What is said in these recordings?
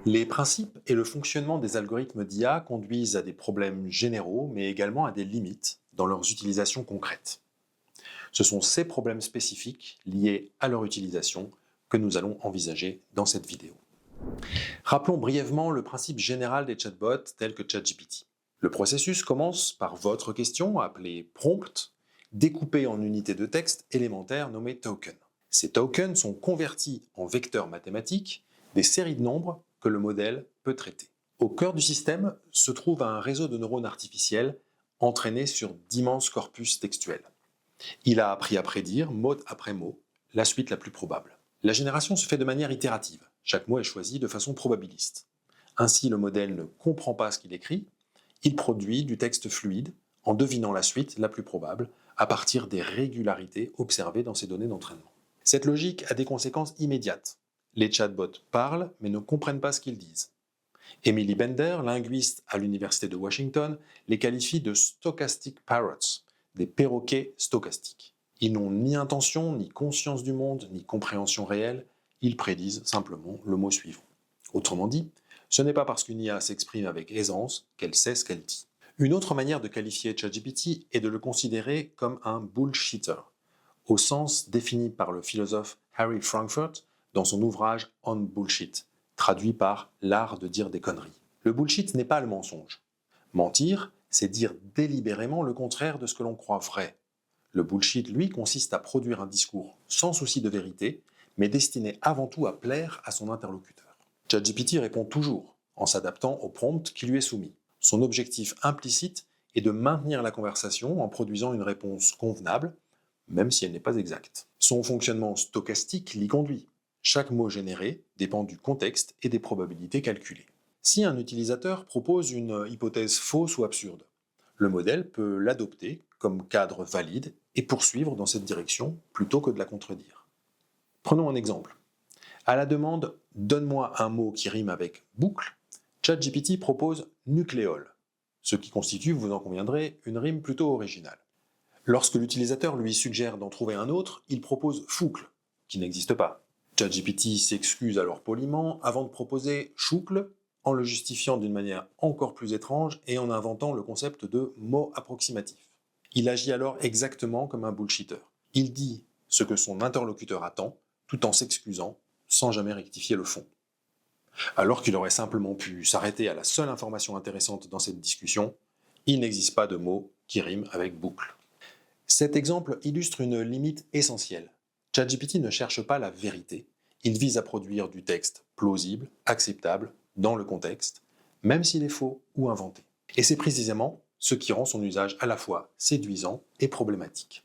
Les principes et le fonctionnement des algorithmes d'IA conduisent à des problèmes généraux, mais également à des limites dans leurs utilisations concrètes. Ce sont ces problèmes spécifiques liés à leur utilisation que nous allons envisager dans cette vidéo. Rappelons brièvement le principe général des chatbots tels que ChatGPT. Le processus commence par votre question, appelée prompt, découpée en unités de texte élémentaires nommées tokens. Ces tokens sont convertis en vecteurs mathématiques, des séries de nombres que le modèle peut traiter. Au cœur du système se trouve un réseau de neurones artificiels entraîné sur d'immenses corpus textuels. Il a appris à prédire, mot après mot, la suite la plus probable. La génération se fait de manière itérative. Chaque mot est choisi de façon probabiliste. Ainsi, le modèle ne comprend pas ce qu'il écrit, il produit du texte fluide en devinant la suite la plus probable à partir des régularités observées dans ses données d'entraînement. Cette logique a des conséquences immédiates. Les chatbots parlent mais ne comprennent pas ce qu'ils disent. Emily Bender, linguiste à l'Université de Washington, les qualifie de stochastic parrots, des perroquets stochastiques. Ils n'ont ni intention, ni conscience du monde, ni compréhension réelle, ils prédisent simplement le mot suivant. Autrement dit, ce n'est pas parce qu'une IA s'exprime avec aisance qu'elle sait ce qu'elle dit. Une autre manière de qualifier ChatGPT est de le considérer comme un bullshitter, au sens défini par le philosophe Harry Frankfurt dans son ouvrage On Bullshit, traduit par l'art de dire des conneries. Le bullshit n'est pas le mensonge. Mentir, c'est dire délibérément le contraire de ce que l'on croit vrai. Le bullshit, lui, consiste à produire un discours sans souci de vérité, mais destiné avant tout à plaire à son interlocuteur. ChatGPT répond toujours, en s'adaptant au prompt qui lui est soumis. Son objectif implicite est de maintenir la conversation en produisant une réponse convenable, même si elle n'est pas exacte. Son fonctionnement stochastique l'y conduit. Chaque mot généré dépend du contexte et des probabilités calculées. Si un utilisateur propose une hypothèse fausse ou absurde, le modèle peut l'adopter comme cadre valide et poursuivre dans cette direction plutôt que de la contredire. Prenons un exemple. À la demande « Donne-moi un mot qui rime avec boucle », ChatGPT propose nucléole, ce qui constitue, vous en conviendrez, une rime plutôt originale. Lorsque l'utilisateur lui suggère d'en trouver un autre, il propose foucle, qui n'existe pas. ChatGPT s'excuse alors poliment avant de proposer choucle, en le justifiant d'une manière encore plus étrange et en inventant le concept de mot approximatif. Il agit alors exactement comme un bullshitter. Il dit ce que son interlocuteur attend, tout en s'excusant, sans jamais rectifier le fond. Alors qu'il aurait simplement pu s'arrêter à la seule information intéressante dans cette discussion, il n'existe pas de mot qui rime avec boucle. Cet exemple illustre une limite essentielle. ChatGPT ne cherche pas la vérité, il vise à produire du texte plausible, acceptable, dans le contexte, même s'il est faux ou inventé. Et c'est précisément ce qui rend son usage à la fois séduisant et problématique.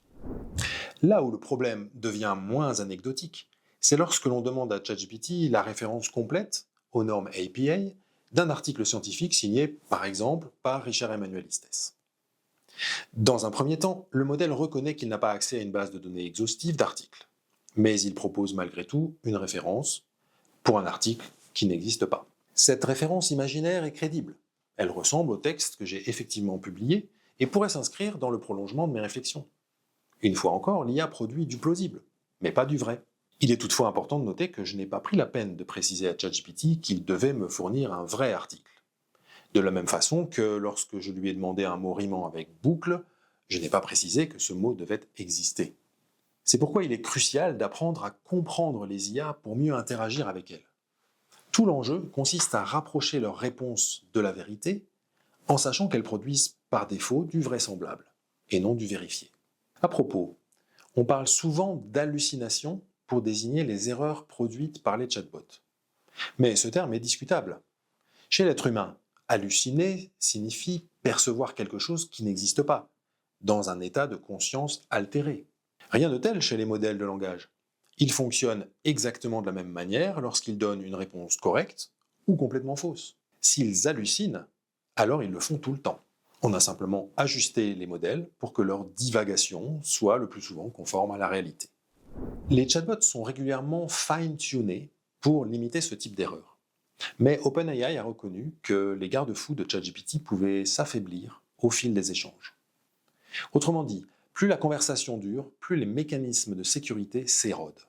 Là où le problème devient moins anecdotique, c'est lorsque l'on demande à ChatGPT la référence complète aux normes APA d'un article scientifique signé, par exemple, par Richard Emmanuel Istès. Dans un premier temps, le modèle reconnaît qu'il n'a pas accès à une base de données exhaustive d'articles, mais il propose malgré tout une référence pour un article qui n'existe pas. Cette référence imaginaire est crédible. Elle ressemble au texte que j'ai effectivement publié et pourrait s'inscrire dans le prolongement de mes réflexions. Une fois encore, l'IA produit du plausible, mais pas du vrai. Il est toutefois important de noter que je n'ai pas pris la peine de préciser à ChatGPT qu'il devait me fournir un vrai article. De la même façon que lorsque je lui ai demandé un mot rimant avec boucle, je n'ai pas précisé que ce mot devait exister. C'est pourquoi il est crucial d'apprendre à comprendre les IA pour mieux interagir avec elles. Tout l'enjeu consiste à rapprocher leurs réponses de la vérité en sachant qu'elles produisent par défaut du vraisemblable et non du vérifié. À propos, on parle souvent d'hallucination pour désigner les erreurs produites par les chatbots. Mais ce terme est discutable. Chez l'être humain, halluciner signifie percevoir quelque chose qui n'existe pas, dans un état de conscience altéré. Rien de tel chez les modèles de langage. Ils fonctionnent exactement de la même manière lorsqu'ils donnent une réponse correcte ou complètement fausse. S'ils hallucinent, alors ils le font tout le temps. On a simplement ajusté les modèles pour que leur divagation soit le plus souvent conforme à la réalité. Les chatbots sont régulièrement fine-tunés pour limiter ce type d'erreur. Mais OpenAI a reconnu que les garde-fous de ChatGPT pouvaient s'affaiblir au fil des échanges. Autrement dit, plus la conversation dure, plus les mécanismes de sécurité s'érodent.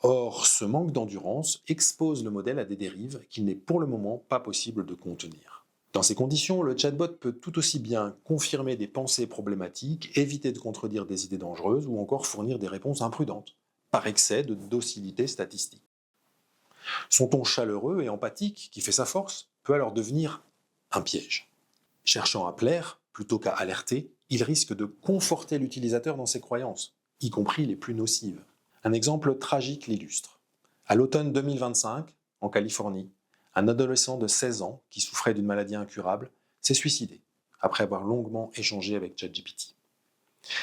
Or, ce manque d'endurance expose le modèle à des dérives qu'il n'est pour le moment pas possible de contenir. Dans ces conditions, le chatbot peut tout aussi bien confirmer des pensées problématiques, éviter de contredire des idées dangereuses ou encore fournir des réponses imprudentes, par excès de docilité statistique. Son ton chaleureux et empathique, qui fait sa force, peut alors devenir un piège. Cherchant à plaire plutôt qu'à alerter, il risque de conforter l'utilisateur dans ses croyances, y compris les plus nocives. Un exemple tragique l'illustre. À l'automne 2025, en Californie, un adolescent de 16 ans qui souffrait d'une maladie incurable s'est suicidé après avoir longuement échangé avec ChatGPT.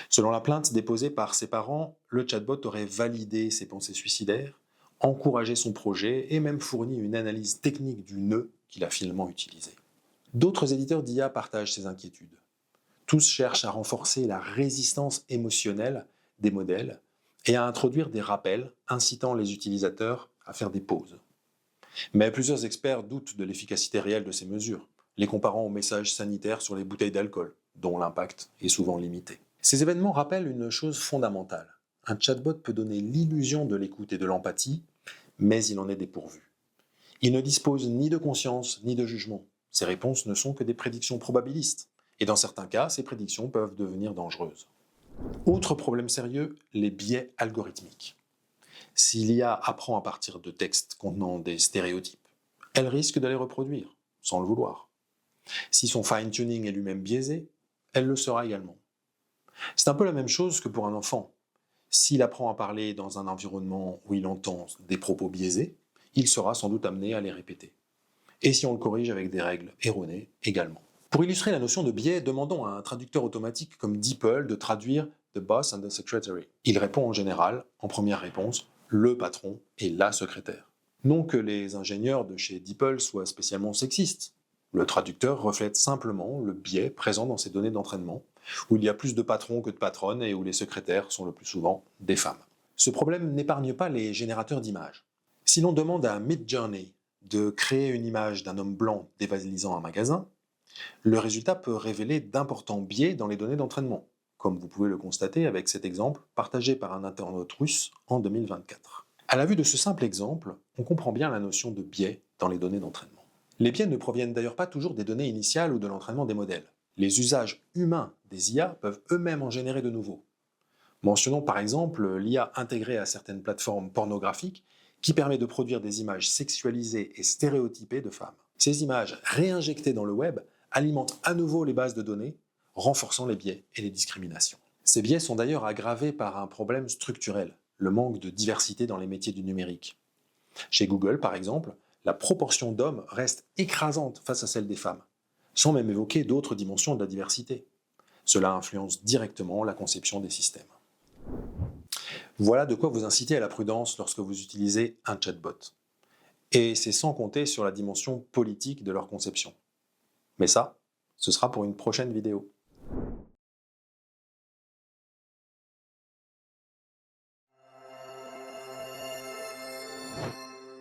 Selon la plainte déposée par ses parents, le chatbot aurait validé ses pensées suicidaires, encouragé son projet et même fourni une analyse technique du nœud qu'il a finalement utilisé. D'autres éditeurs d'IA partagent ces inquiétudes. Tous cherchent à renforcer la résistance émotionnelle des modèles et à introduire des rappels incitant les utilisateurs à faire des pauses. Mais plusieurs experts doutent de l'efficacité réelle de ces mesures, les comparant aux messages sanitaires sur les bouteilles d'alcool, dont l'impact est souvent limité. Ces événements rappellent une chose fondamentale. Un chatbot peut donner l'illusion de l'écoute et de l'empathie, mais il en est dépourvu. Il ne dispose ni de conscience ni de jugement. Ses réponses ne sont que des prédictions probabilistes, et dans certains cas, ces prédictions peuvent devenir dangereuses. Autre problème sérieux, les biais algorithmiques. Si l'IA apprend à partir de textes contenant des stéréotypes, elle risque de les reproduire, sans le vouloir. Si son fine-tuning est lui-même biaisé, elle le sera également. C'est un peu la même chose que pour un enfant. S'il apprend à parler dans un environnement où il entend des propos biaisés, il sera sans doute amené à les répéter. Et si on le corrige avec des règles erronées également. Pour illustrer la notion de biais, demandons à un traducteur automatique comme DeepL de traduire The Boss and the Secretary. Il répond en général, en première réponse, le patron et la secrétaire. Non que les ingénieurs de chez DeepL soient spécialement sexistes. Le traducteur reflète simplement le biais présent dans ces données d'entraînement, où il y a plus de patrons que de patronnes et où les secrétaires sont le plus souvent des femmes. Ce problème n'épargne pas les générateurs d'images. Si l'on demande à Midjourney de créer une image d'un homme blanc dévalisant un magasin, le résultat peut révéler d'importants biais dans les données d'entraînement, comme vous pouvez le constater avec cet exemple partagé par un internaute russe en 2024. À la vue de ce simple exemple, on comprend bien la notion de biais dans les données d'entraînement. Les biais ne proviennent d'ailleurs pas toujours des données initiales ou de l'entraînement des modèles. Les usages humains des IA peuvent eux-mêmes en générer de nouveaux. Mentionnons par exemple l'IA intégrée à certaines plateformes pornographiques qui permet de produire des images sexualisées et stéréotypées de femmes. Ces images réinjectées dans le web alimentent à nouveau les bases de données, renforçant les biais et les discriminations. Ces biais sont d'ailleurs aggravés par un problème structurel, le manque de diversité dans les métiers du numérique. Chez Google, par exemple, la proportion d'hommes reste écrasante face à celle des femmes, sans même évoquer d'autres dimensions de la diversité. Cela influence directement la conception des systèmes. Voilà de quoi vous inciter à la prudence lorsque vous utilisez un chatbot. Et c'est sans compter sur la dimension politique de leur conception. Mais ça, ce sera pour une prochaine vidéo.